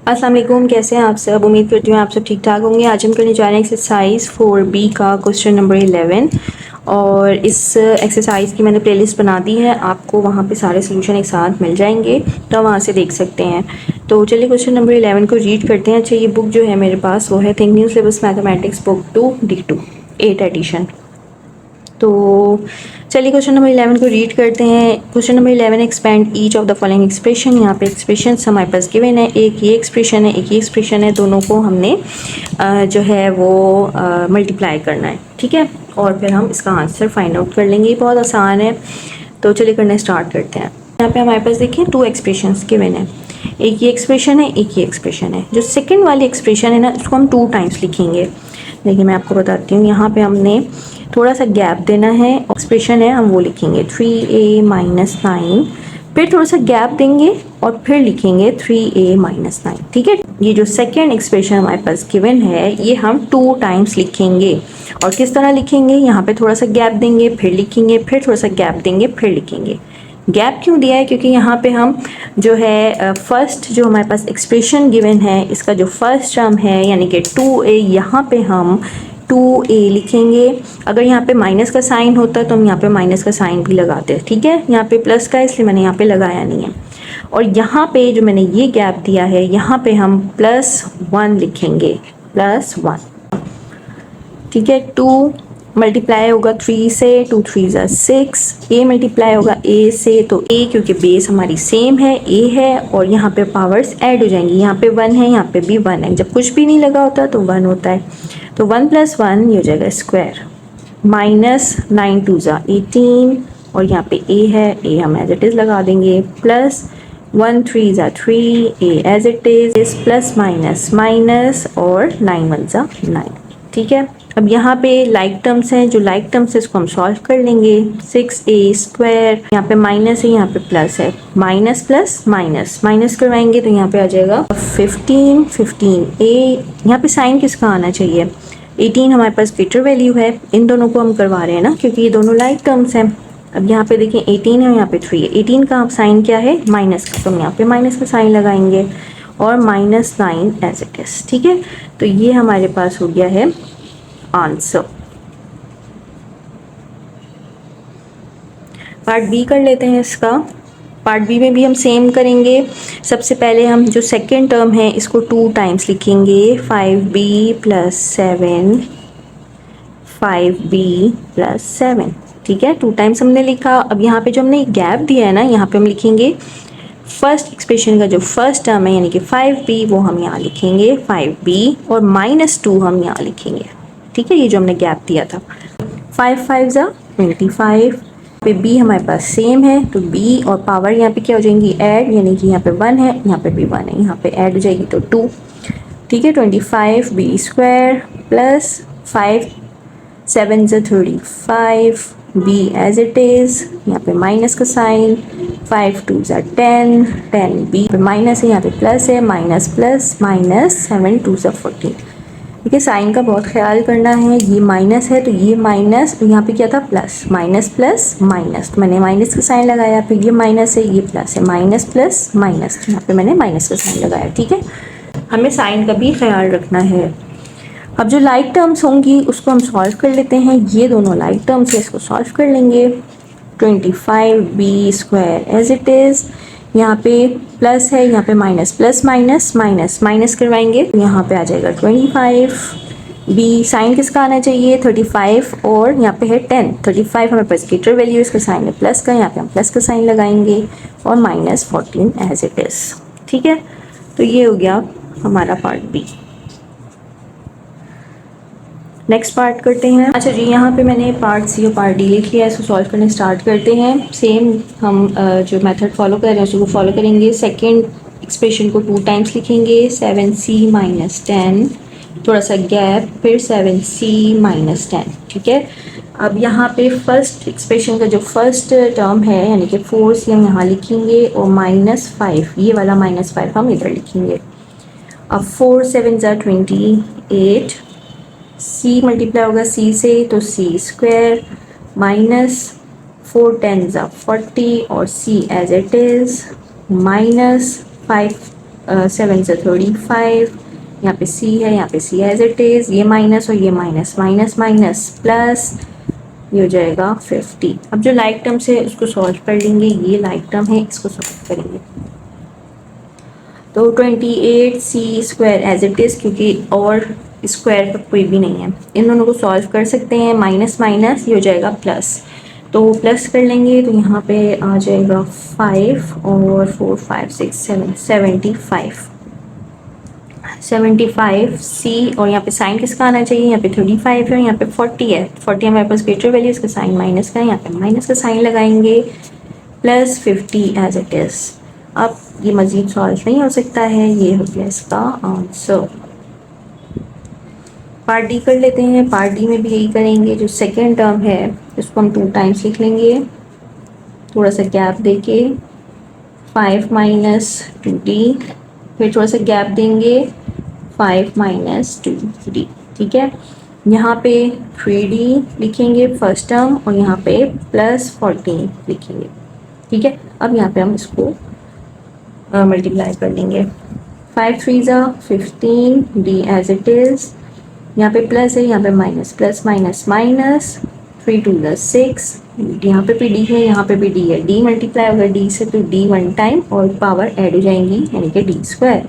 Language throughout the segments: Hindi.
अस्सलाम वालेकुम, कैसे हैं आप सब। उम्मीद करती हूँ आप सब ठीक ठाक होंगे। आज हम करने जा रहे हैं एक्सरसाइज 4B का क्वेश्चन नंबर 11 और इस एक्सरसाइज की मैंने प्लेलिस्ट बना दी है, आपको वहाँ पे सारे सोल्यूशन एक साथ मिल जाएंगे, तो वहाँ से देख सकते हैं। तो चलिए क्वेश्चन नंबर 11 को रीड करते हैं। अच्छा, ये बुक जो है मेरे पास वो है think new syllabus mathematics book 2 D2 8 edition. तो चलिए क्वेश्चन नंबर 11 को रीड करते हैं। Question number 11, expand each of the following expression. यहाँ पे एक्सप्रेशन हमारे पास गिवन है, एक ये एक्सप्रेशन है, एक ये एक्सप्रेशन है, दोनों को हमने जो है वो मल्टीप्लाई करना है, ठीक है, और फिर हम इसका आंसर फाइंड आउट कर लेंगे। ये बहुत आसान है, तो चलिए करना स्टार्ट करते हैं। यहाँ पे हमारे पास देखिए 2 एक्सप्रेशंस गिवन है, एक ये एक्सप्रेशन है, एक ये एक्सप्रेशन है। जो सेकंड वाली एक्सप्रेशन है ना, उसको हम 2 टाइम्स लिखेंगे। देखिए मैं आपको बताती हूँ, यहाँ पे हमने थोड़ा सा गैप देना है। एक्सप्रेशन है, हम वो लिखेंगे 3a माइनस 9, फिर थोड़ा सा गैप देंगे और फिर लिखेंगे 3a माइनस 9, ठीक है। ये जो सेकेंड एक्सप्रेशन हमारे पास गिवन है, ये हम 2 टाइम्स लिखेंगे। और किस तरह लिखेंगे, यहाँ पे थोड़ा सा गैप देंगे, फिर लिखेंगे, फिर थोड़ा सा गैप देंगे, फिर लिखेंगे। गैप क्यों दिया है, क्योंकि यहाँ पे हम जो है फर्स्ट जो हमारे पास एक्सप्रेशन गिवन है, इसका जो फर्स्ट टर्म है यानी कि 2a, यहाँ पे हम 2a लिखेंगे। अगर यहाँ पे माइनस का साइन होता तो हम यहाँ पे माइनस का साइन भी लगाते हैं, ठीक है। यहाँ पे प्लस का, इसलिए मैंने यहाँ पे लगाया नहीं है। और यहाँ पे जो मैंने ये गैप दिया है, यहाँ पे हम +1 लिखेंगे, +1, ठीक है। 2 मल्टीप्लाई होगा 3 से, 2 3 ज़ा 6, a मल्टीप्लाई होगा a से, तो a क्योंकि बेस हमारी सेम है, a है, और यहाँ पे पावर्स ऐड हो जाएंगी। यहाँ पे 1 है, यहाँ पे भी 1 है, जब कुछ भी नहीं लगा होता तो 1 होता है, तो 1 + 1 ये हो जाएगा स्क्वायर, माइनस 9 2 ज़ा 18, और यहाँ पे a है, a हम एज इट इज़ लगा देंगे, प्लस 1 3 ज़ा 3, a as it is, plus minus minus, और 9 1 ज़ा 9, ठीक है। अब यहाँ पे लाइक टर्म्स हैं, जो लाइक टर्म्स है इसको हम सॉल्व कर लेंगे। 6a², यहाँ पे माइनस है, यहाँ पे प्लस है, माइनस प्लस माइनस माइनस करवाएंगे तो यहाँ पे आ जाएगा 15a। यहाँ पे साइन किसका आना चाहिए, 18 हमारे पास ग्रेटर वैल्यू है, इन दोनों को हम करवा रहे हैं ना, क्योंकि ये दोनों लाइक टर्म्स हैं। अब यहाँ पे देखिए 18 है और यहाँ पे 3 है, 18 का साइन क्या है, माइनस का, तो हम यहाँ पे माइनस का साइन लगाएंगे, और -9 एज इट इज़, ठीक है। तो ये हमारे पास हो गया है आंसर। पार्ट बी कर लेते हैं इसका। पार्ट बी में भी हम सेम करेंगे। सबसे पहले हम जो सेकेंड टर्म है इसको 2 टाइम्स लिखेंगे, 5b + 7, 5b + 7, ठीक है, 2 टाइम्स हमने लिखा। अब यहाँ पे जो हमने गैप दिया है ना, यहाँ पे हम लिखेंगे फर्स्ट एक्सप्रेशन का जो फर्स्ट टर्म है यानी कि 5b, वो हम यहाँ लिखेंगे 5b, और -2 हम यहाँ लिखेंगे, ठीक है। ये जो हमने गैप दिया था, 5 5 ज़ा 25, पे b हमारे पास सेम है, तो b और पावर यहाँ पे क्या हो जाएंगी, ऐड, यानी कि यहाँ पे 1 है, यहाँ पे भी 1 है, यहाँ पे ऐड हो जाएगी तो 2, ठीक है। 25b² प्लस 5 7 ज़ा 35, b एज इट इज़, यहाँ पे माइनस का साइन, 5 2 ज़ा 10, 10b पे माइनस है, यहाँ पे प्लस है, माइनस प्लस माइनस, 7 2 ज़ा 14, ठीक है। साइन का बहुत ख्याल करना है, ये माइनस है तो ये माइनस, यहाँ पे क्या था, प्लस, माइनस प्लस माइनस, तो मैंने माइनस का साइन लगाया, फिर ये माइनस है, ये प्लस है, माइनस प्लस माइनस, तो यहाँ पे मैंने माइनस का साइन लगाया, ठीक है। हमें साइन का भी ख्याल रखना है। अब जो लाइक टर्म्स होंगी उसको हम सॉल्व कर लेते हैं। ये दोनों लाइक टर्म्स है, इसको सॉल्व कर लेंगे। 25b² एज इट इज़, यहाँ पे प्लस है, यहाँ पे minus, plus minus minus minus करवाएंगे, यहाँ पे आ जाएगा 25b। साइन किसका आना चाहिए, 35, और यहाँ पे है 10, 35 हमारे पास ग्रेटर वैल्यू, इसका साइन है प्लस का, यहाँ पे हम प्लस का साइन लगाएंगे, और -14 एज इट इज़, ठीक है। तो ये हो गया हमारा पार्ट बी। नेक्स्ट पार्ट करते हैं। अच्छा जी, यहाँ पे मैंने पार्ट सी और पार्ट डी लिख लिया, इसको सॉल्व करने स्टार्ट करते हैं। सेम हम जो मेथड फॉलो कर रहे हैं उसको फॉलो करेंगे। सेकंड एक्सप्रेशन को 2 टाइम्स लिखेंगे, 7c - 10, थोड़ा सा गैप, फिर 7c - 10, ठीक है। अब यहाँ पे फर्स्ट एक्सप्रेशन का जो फर्स्ट टर्म है यानी कि 4c हम यहाँ लिखेंगे, और -5, ये वाला -5 हम इधर लिखेंगे। अब 4 7 ज़ा 28, c मल्टीप्लाई होगा c से, तो c² -4 10 ज़ा 40, और c एज इट इज़, -5 7 से 35, यहाँ पे c है, यहाँ पे c एज इट इज़, ये माइनस और ये माइनस, माइनस माइनस प्लस, ये हो जाएगा 50। अब जो लाइक टर्म्स है उसको सॉल्व कर लेंगे, ये लाइक टर्म है, इसको सॉल्व करेंगे। तो 28c² एज इट इज़, क्योंकि और स्क्वायर पर कोई भी नहीं है, इन दोनों को सॉल्व कर सकते हैं, माइनस माइनस ये हो जाएगा प्लस, तो प्लस कर लेंगे तो यहाँ पे आ जाएगा 5 और 4 5 6 7 75 सी, और यहाँ पे साइन किसका आना चाहिए, यहाँ पे 35 है, यहाँ पे 40 है, 40 हमारे पास ग्रेटर वैल्यू, इसका साइन माइनस का है, यहाँ पे माइनस का साइन लगाएंगे, प्लस 50 एज इट इज़। अब ये मज़ीद सॉल्व नहीं हो सकता है, ये हो गया इसका आंसर। पार्ट डी कर लेते हैं। पार्ट डी में भी यही करेंगे, जो सेकेंड टर्म है इसको हम 2 टाइम्स लिख लेंगे, थोड़ा सा गैप देके 5 माइनस 2d, फिर थोड़ा सा गैप देंगे 5 माइनस 2d, ठीक है। यहाँ पे 3d लिखेंगे फर्स्ट टर्म, और यहाँ पे प्लस 14 लिखेंगे, ठीक है। अब यहाँ पे हम इसको मल्टीप्लाई कर लेंगे, 5 3 ज़ा 15, d एज इट इज़, यहाँ पे प्लस है, यहाँ पे माइनस, प्लस माइनस माइनस, 3 2 ज़ा 6, यहाँ पे भी d है, यहाँ पे भी d है, d मल्टीप्लाई होगा d से तो d 1 टाइम और पावर ऐड हो जाएंगी, यानी कि d²,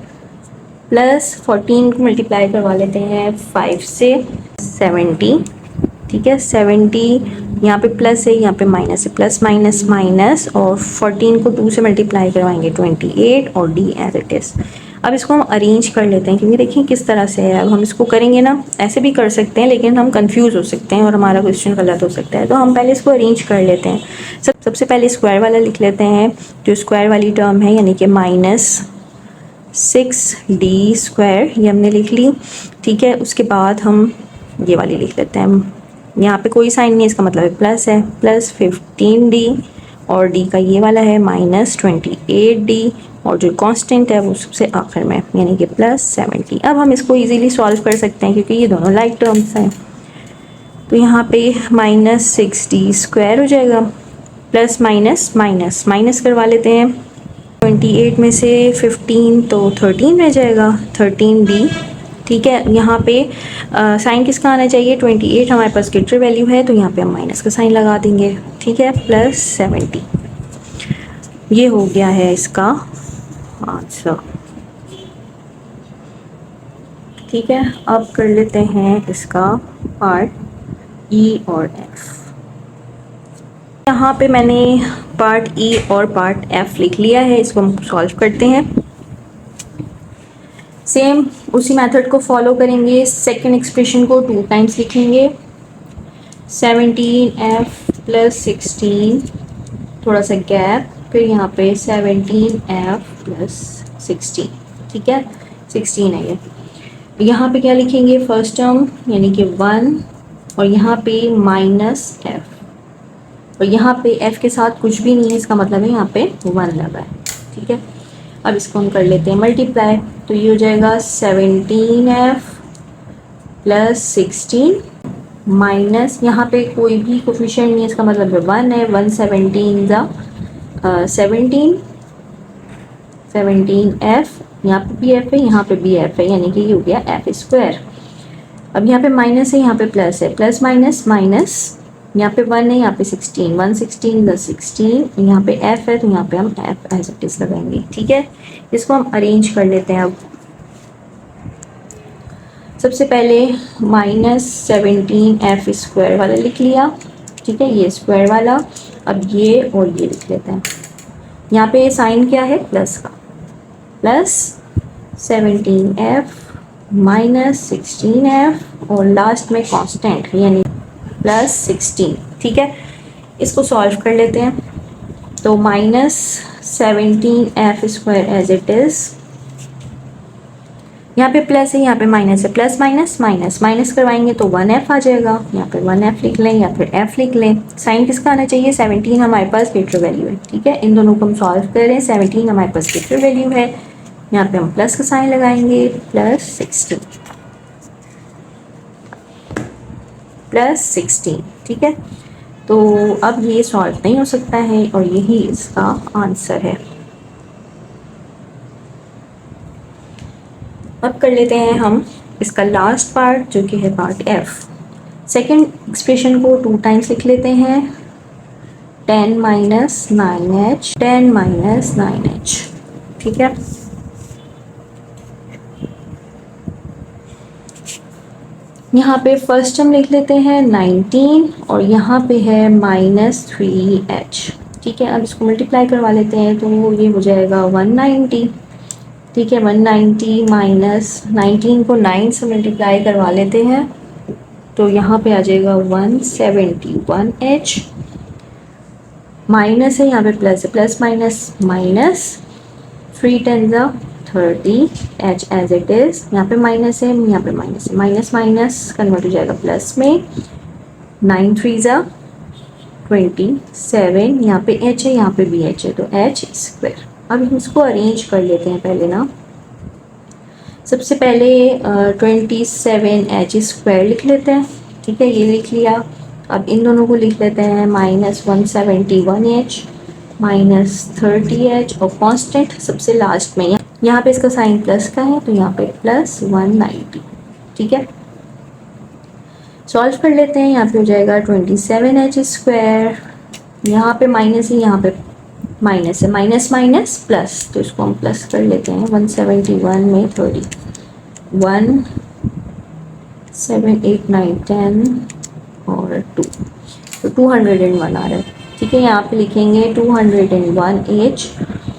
प्लस 14 को मल्टीप्लाई करवा लेते हैं 5 से, 70, ठीक है। 70, यहाँ पे प्लस है, यहाँ पे माइनस है, प्लस माइनस माइनस, और 14 को 2 से मल्टीप्लाई करवाएंगे 28, और d एज इट इज़। अब इसको हम अरेंज कर लेते हैं, क्योंकि देखिए किस तरह से है। अब हम इसको करेंगे ना, ऐसे भी कर सकते हैं, लेकिन हम कंफ्यूज हो सकते हैं और हमारा क्वेश्चन गलत हो सकता है, तो हम पहले इसको अरेंज कर लेते हैं। सबसे पहले स्क्वायर वाला लिख लेते हैं, जो स्क्वायर वाली टर्म है, यानी कि -6d², ये हमने लिख ली, ठीक है। उसके बाद हम ये वाली लिख लेते हैं, यहाँ पे कोई साइन नहीं, इसका मतलब प्लस है, प्लस 15d, और d का ये वाला है -28d, और जो कांस्टेंट है वो सबसे आखिर में, यानी कि +70। अब हम इसको इजीली सॉल्व कर सकते हैं, क्योंकि ये दोनों लाइक टर्म्स हैं। तो यहाँ पे -6d² हो जाएगा, प्लस माइनस माइनस माइनस करवा लेते हैं, 28 में से 15 तो 13 रह जाएगा, 13d, ठीक है। यहाँ पे साइन किसका आना चाहिए, 28 हमारे पास ग्रेटर वैल्यू है, तो यहाँ पे हम माइनस का साइन लगा देंगे, ठीक है, +70। ये हो गया है इसका आंसर, ठीक है। अब कर लेते हैं इसका पार्ट ई और एफ। यहाँ पे मैंने पार्ट ई और पार्ट एफ लिख लिया है, इसको हम सॉल्व करते हैं। सेम उसी मेथड को फॉलो करेंगे, सेकंड एक्सप्रेशन को 2 टाइम्स लिखेंगे, 17f + 16, थोड़ा सा गैप, फिर यहाँ पे 17f + 16, ठीक है, 16 है ये। यहाँ पे क्या लिखेंगे, फर्स्ट टर्म यानी कि 1, और यहाँ पे -f, और यहाँ पे f के साथ कुछ भी नहीं है, इसका मतलब है यहाँ पे 1 लगा है, ठीक है। अब इसको हम कर लेते हैं मल्टीप्लाई, तो ये हो जाएगा 17f + 16 माइनस, यहाँ पे कोई भी कोफिशिएंट नहीं है, इसका मतलब है 1 है, 1 17 ज़ा 17, 17f, यहाँ पे भी f है, यहाँ पे भी f है, यानी कि ये हो गया f²। अब यहाँ पे माइनस है, यहाँ पे प्लस है, प्लस माइनस माइनस, यहाँ पे 1 है, यहाँ पे 16, 1 16 ज़ा 16, यहाँ पे f है, तो यहाँ पे हम f एज इट इज़ लगाएंगे, ठीक है। इसको हम अरेंज कर लेते हैं। अब सबसे पहले -17f² वाला लिख लिया, ठीक है, ये स्क्वायर वाला। अब ये और ये लिख लेते हैं, यहाँ पे साइन क्या है, प्लस का, प्लस 17f -16f, और लास्ट में कांस्टेंट यानी +16, ठीक है। इसको सॉल्व कर लेते हैं, तो -17f² एज इट इज़, यहाँ पे प्लस है, यहाँ पे माइनस है, प्लस माइनस माइनस माइनस करवाएंगे तो 1f आ जाएगा, यहाँ पे 1f लिख लें या फिर f लिख लें। साइन किसका आना चाहिए, 17 हमारे पास ग्रेटर वैल्यू है, ठीक है। इन दोनों को हम सॉल्व कर रहे हैं, 17 हमारे पास ग्रेटर वैल्यू है, यहाँ पे हम प्लस का साइन लगाएंगे, +16, ठीक है। तो अब ये सॉल्व नहीं हो सकता है, और यही इसका आंसर है। अब कर लेते हैं हम इसका लास्ट पार्ट जो कि है पार्ट एफ। सेकेंड एक्सप्रेशन को 2 टाइम्स लिख लेते हैं, 10 माइनस 9h, 10 माइनस 9h। ठीक है, यहाँ पे फर्स्ट टर्म लिख लेते हैं 19 और यहाँ पे है -3h। ठीक है, अब इसको मल्टीप्लाई करवा लेते हैं तो ये हो जाएगा 190। ठीक है, 190 माइनस 19 को 9 से मल्टीप्लाई करवा लेते हैं तो यहाँ पे आ जाएगा 171h। माइनस है यहाँ पे प्लस है, plus minus minus, 3 10 30, h as it is. यहाँ पे माइनस है, यहाँ पे माइनस है, माइनस माइनस कन्वर्ट हो जाएगा प्लस में, 9 3 27, यहाँ पे h है, यहाँ पे भी h है तो h स्क्वायर। अब हम इसको अरेंज कर लेते हैं पहले ना। सबसे पहले 27h स्क्वायर लिख लेते हैं। ठीक है, ये लिख लिया। अब इन दोनों को लिख लेते हैं -171h -30h और कांस्टेंट सबसे लास्ट में यहाँ पे इसका साइन प्लस का है तो यहाँ पे +190। ठीक है, सॉल्व कर लेते हैं। यहाँ पे हो जाएगा 27h स्क्वायर, यहाँ पे माइनस है, यहाँ पे माइनस है, माइनस माइनस प्लस तो इसको हम प्लस कर लेते हैं। 171 में 30, 1 7 8 9 10 और 2 तो 201 आ रहा है। ठीक है, यहाँ पे लिखेंगे 201h।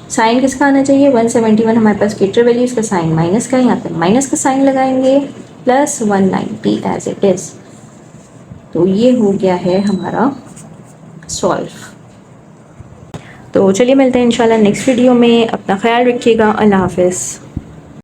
साइन किसका आना चाहिए, 171 हमारे पास ग्रेटर वैल्यू, इसका साइन माइनस का है, यहाँ पे माइनस का साइन लगाएंगे, +190 एज इट इज़। तो ये हो गया है हमारा सॉल्व। तो चलिए मिलते हैं इंशाल्लाह नेक्स्ट वीडियो में। अपना ख्याल रखिएगा। अल्लाह हाफ़िज़।